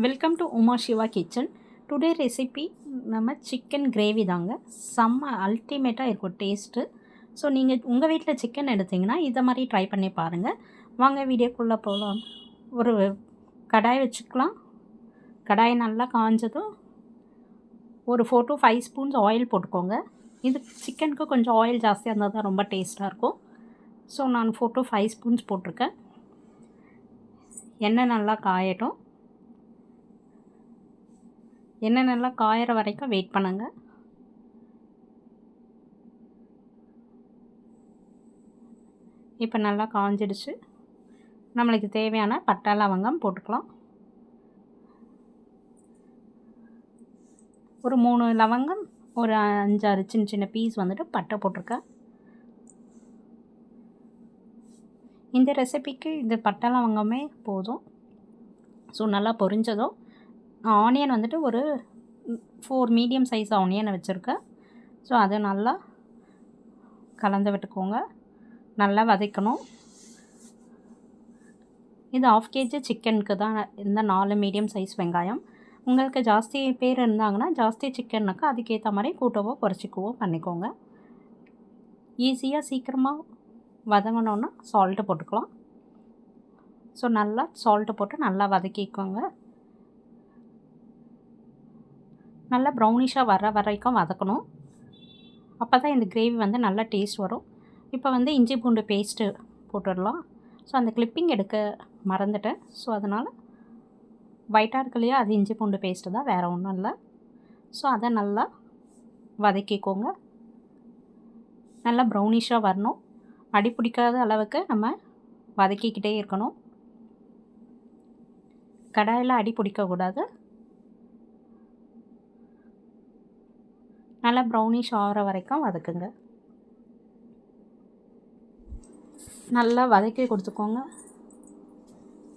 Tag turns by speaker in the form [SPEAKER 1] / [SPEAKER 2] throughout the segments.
[SPEAKER 1] Welcome to Uma Siva kitchen. Today recipe நம்ம chicken gravy தாங்க. செம்ம அல்டிமேட்டாக இருக்கும் டேஸ்ட்டு. ஸோ நீங்கள் உங்கள் வீட்டில் சிக்கன் எடுத்திங்கன்னா இதை மாதிரி ட்ரை பண்ணி பாருங்கள். வாங்க வீடியோக்குள்ளே போகலாம். ஒரு கடாய் வச்சுக்கலாம். கடாய் நல்லா காஞ்சதும் ஒரு 4 to 5 ஸ்பூன்ஸ் ஆயில் போட்டுக்கோங்க. இது சிக்கனுக்கு கொஞ்சம் ஆயில் ஜாஸ்தியாக இருந்தால் தான் ரொம்ப டேஸ்ட்டாக இருக்கும். ஸோ நான் 4 to 5 ஸ்பூன்ஸ் போட்டிருக்கேன். எண்ணெய் நல்லா காயட்டும். எண்ணெய் நல்லா காயிற வரைக்கும் வெயிட் பண்ணுங்கள். இப்போ நல்லா காஞ்சிடுச்சு. நம்மளுக்கு தேவையான பட்டை லவங்கம் போட்டுக்கலாம். ஒரு 3 லவங்கம், ஒரு 5-6 சின்ன சின்ன பீஸ் வந்துட்டு பட்டை போட்டிருக்கேன். இந்த ரெசிபிக்கு இது பட்டை லவங்கமே போதும். ஸோ நல்லா பொரிஞ்சதும் ஆனியன் வந்துட்டு ஒரு 4 மீடியம் சைஸ் ஆனியனை வச்சுருக்கேன். ஸோ அதை நல்லா கலந்து விட்டுக்கோங்க. நல்லா வதக்கணும். இது 1/2 kg சிக்கனுக்கு தான் இந்த 4 மீடியம் சைஸ் வெங்காயம். உங்களுக்கு ஜாஸ்தி பேர் இருந்தாங்கன்னா ஜாஸ்தி சிக்கன்னாக்கா அதுக்கேற்ற மாதிரி கூட்டவோ குறைச்சிக்கவோ பண்ணிக்கோங்க. ஈஸியாக சீக்கிரமாக வதங்கணுன்னா சால்ட்டு போட்டுக்கலாம். ஸோ நல்லா சால்ட்டு போட்டு நல்லா வதக்கிக்கோங்க. நல்லா ப்ரௌனிஷாக வர வரைக்கும் வதக்கணும். அப்போ தான் இந்த கிரேவி வந்து நல்லா டேஸ்ட் வரும். இப்போ வந்து இஞ்சி பூண்டு பேஸ்ட்டு போட்டுடலாம். ஸோ அந்த கிளிப்பிங் எடுக்க மறந்துட்டேன். ஸோ அதனால் ஒயிட்டாக இருக்கு இல்லையா, அது இஞ்சி பூண்டு பேஸ்ட்டு தான், வேறு ஒன்றும் இல்லை. ஸோ அதை நல்லா வதக்கிக்கோங்க. நல்லா ப்ரௌனிஷாக வரணும். அடி பிடிக்காத அளவுக்கு நம்ம வதக்கிக்கிட்டே இருக்கணும். கடாயில் அடி பிடிக்கக்கூடாது. நல்லா ப்ரௌனிஷ் ஆகிற வரைக்கும் வதக்குங்க. நல்லா வதக்கி கொடுத்துக்கோங்க.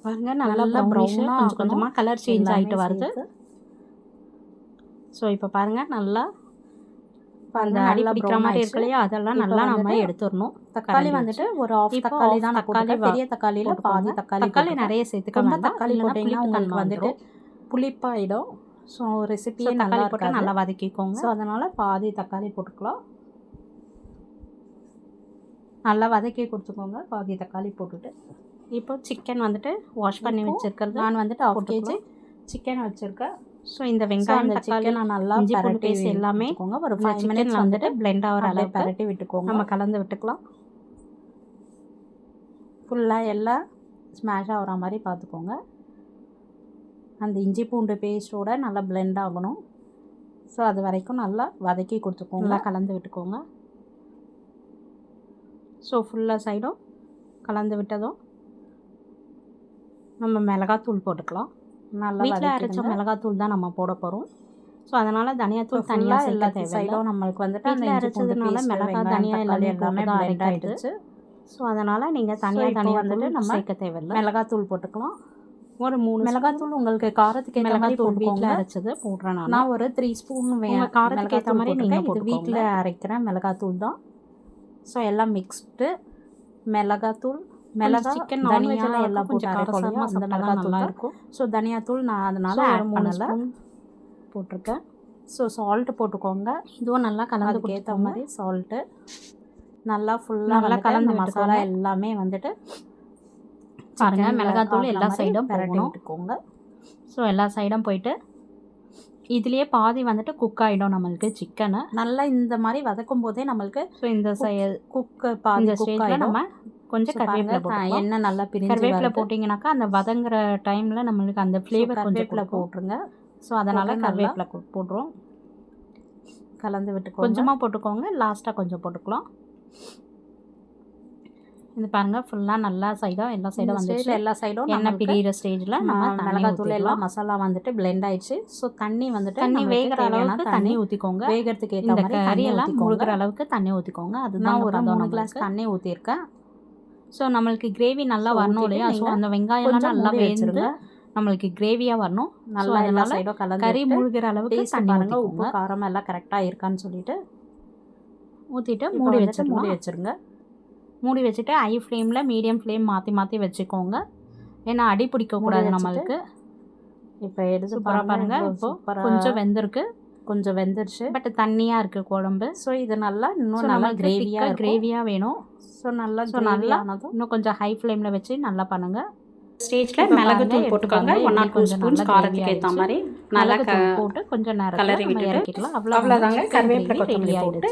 [SPEAKER 1] பாருங்க நல்லா ப்ரௌனிஷாக கொஞ்சம் கொஞ்சமாக கலர் சேஞ்ச் ஆகிட்டு வருது. ஸோ இப்போ பாருங்கள் நல்லா அந்த அடி பிடிக்கிற மாதிரி இருக்கு இல்லையா, அதெல்லாம் நல்லா நம்ம எடுத்துடணும். தக்காளி வந்துட்டு ஒரு 1/2 தக்காளி தான். தக்காளி பெரிய தக்காளியில் பாதி தக்காளி நிறைய சேர்த்துக்கோங்க. தக்காளி போட்டிங்கன்னா உங்களுக்கு வந்துட்டு புளிப்பாயிடும். ஸோ ரெசிபியை தக்காளி போட்டு நல்லா வதக்கிக்கோங்க. ஸோ அதனால் பாதி தக்காளி போட்டுக்கலாம். நல்லா வதக்கி கொடுத்துக்கோங்க பாதி தக்காளி போட்டுட்டு. இப்போ சிக்கன் வந்துட்டு வாஷ் பண்ணி வச்சுருக்கிறது நான் வந்துட்டு 1/2 kg சிக்கன் வச்சுருக்கேன். ஸோ இந்த வெங்காயம் தக்காளி நான் நல்லா பரட்டி எல்லாமே ஒரு 5 minutes வந்துட்டு பிளெண்ட் ஆகிற அளவு பரட்டி விட்டுக்கோங்க. நம்ம கலந்து விட்டுக்கலாம். ஃபுல்லாக எல்லாம் ஸ்மாஷ் ஆகிற மாதிரி பார்த்துக்கோங்க. அந்த இஞ்சி பூண்டு பேஸ்ட்டோட நல்லா பிளெண்ட் ஆகணும். ஸோ அது வரைக்கும் நல்லா வதக்கி கொடுத்துக்கோங்க. நல்லா கலந்து விட்டுக்கோங்க. ஸோ ஃபுல்லாக சைடும் கலந்து விட்டதும் நம்ம மிளகாத்தூள் போட்டுக்கலாம். நல்லா வீட்டில் அரைச்ச மிளகாத்தூள் தான் நம்ம போட போகிறோம். ஸோ அதனால் தனியாத்தூள் தனியாக எல்லா சைடும் நம்மளுக்கு வந்துட்டு அந்த அரைச்சதுனால மிளகாய் தனியாக எல்லாமே தான் அரைட்டாயிடுச்சு. ஸோ அதனால் நீங்கள் தனியாக வந்துட்டு நம்ம சேர்க்க தேவையில்லை. மிளகாத்தூள் போட்டுக்கலாம். ஒரு 3 மிளகாத்தூள் உங்களுக்கு காரத்துக்கு ஏற்ற மாதிரி வீட்டில் அரைச்சது போடுறேன். நான் ஒரு 3 ஸ்பூன் காரத்துக்கு ஏற்ற மாதிரி நீங்கள் இது வீட்டில் அரைக்கிற மிளகாத்தூள் தான். ஸோ எல்லாம் மிக்ஸ்டு மிளகாத்தூள், மிளகா, சிக்கன், தனியாக எல்லாம் போட்டு அரைக்கணும். அந்த மிளகாத்தூள் தான் இருக்கும். ஸோ தனியாத்தூள் நான் அதனால் ஆட் பண்ணலை, போட்டிருக்கேன். ஸோ சால்ட்டு போட்டுக்கோங்க. இதுவும் நல்லா கலந்துக்கு ஏற்ற மாதிரி சால்ட்டு நல்லா ஃபுல்லாக நல்லா கலந்து மசாலா எல்லாமே வந்துட்டு பாருங்கள். மிளகாத்தூள் எல்லா சைடும் பரட்டி விட்டுக்கோங்க. ஸோ எல்லா சைடும் போயிட்டு இதுலேயே பாதி வந்துட்டு குக் ஆகிடும் நம்மளுக்கு சிக்கனு. நல்லா இந்த மாதிரி வதக்கும் போதே நம்மளுக்கு ஸோ இந்த குக்கு பாதி ஸ்டேஜில் நம்ம கொஞ்சம் கருவேப்பிலை எண்ணெய் நல்லா பிரிஞ்சு கருவேப்பிலை போட்டிங்கனாக்கா அந்த வதங்குற டைமில் நம்மளுக்கு அந்த ஃப்ளேவர் கருவேப்பிலை போட்டுருங்க. ஸோ அதனால் கருவேப்பிலை போடுறோம். கலந்து விட்டு கொஞ்சமாக போட்டுக்கோங்க. லாஸ்ட்டாக கொஞ்சம் போட்டுக்கலாம். இது பாருங்கள் ஃபுல்லாக நல்லா சைடாக எல்லா சைடும் வந்துச்சு. எல்லா சைடும் எண்ணெய் பிரிகிற ஸ்டேஜில் நம்ம மிளகாத்தூள் எல்லாம் மசாலா வந்துட்டு பிளெண்ட் ஆயிடுச்சு. ஸோ தண்ணி வந்துட்டு தண்ணி வேகிற அளவுக்கு தண்ணி ஊற்றிக்கோங்க. வேகிறதுக்கு ஏற்ற மாதிரி கறியெல்லாம் முழுகிற அளவுக்கு தண்ணி ஊற்றிக்கோங்க. அதுதான் ஒரு 3 கிளாஸ் தண்ணி ஊற்றிருக்கேன். ஸோ நம்மளுக்கு கிரேவி நல்லா வரணும் இல்லையா, ஸோ அந்த வெங்காயம்லாம் நல்லா வேந்துருங்க. நம்மளுக்கு கிரேவியாக வரணும். நல்லா எல்லா சைடும் கலந்து கறி முழுகிற அளவுக்கு தண்ணி பாருங்கள். உப்பு காரம் எல்லாம் கரெக்டாக இருக்கான்னு சொல்லிட்டு ஊற்றிட்டு மூடி வச்சுருங்க. மூடி வச்சுட்டு ஹை ஃப்ளேமில் மீடியம் ஃப்ளேம் மாற்றி மாற்றி வச்சுக்கோங்க. ஏன்னா அடி பிடிக்கக்கூடாது நம்மளுக்கு. இப்போ எடுத்து பாருங்கள். இப்போ கொஞ்சம் வெந்திருக்கு, கொஞ்சம் வெந்துருச்சு. பட் தண்ணியாக இருக்குது குழம்பு. ஸோ இது நல்லா இன்னும் நல்லா கிரேவியாக வேணும். ஸோ நல்லா இன்னும் கொஞ்சம் ஹை ஃப்ளேமில் வச்சு நல்லா பண்ணுங்கள். ஸ்டேஜில் மிளகுத்தூள் போட்டுக்கோங்க. 1 or 2 ஸ்பூன்ஸ் காரத்துக்கு ஏற்ற மாதிரி நல்லா போட்டு கொஞ்சம் நேரம் கலரி விட்டு இறக்கிக்கலாம். அவ்வளோதாங்க. கருவேப்பிலை கொத்தமல்லி போட்டு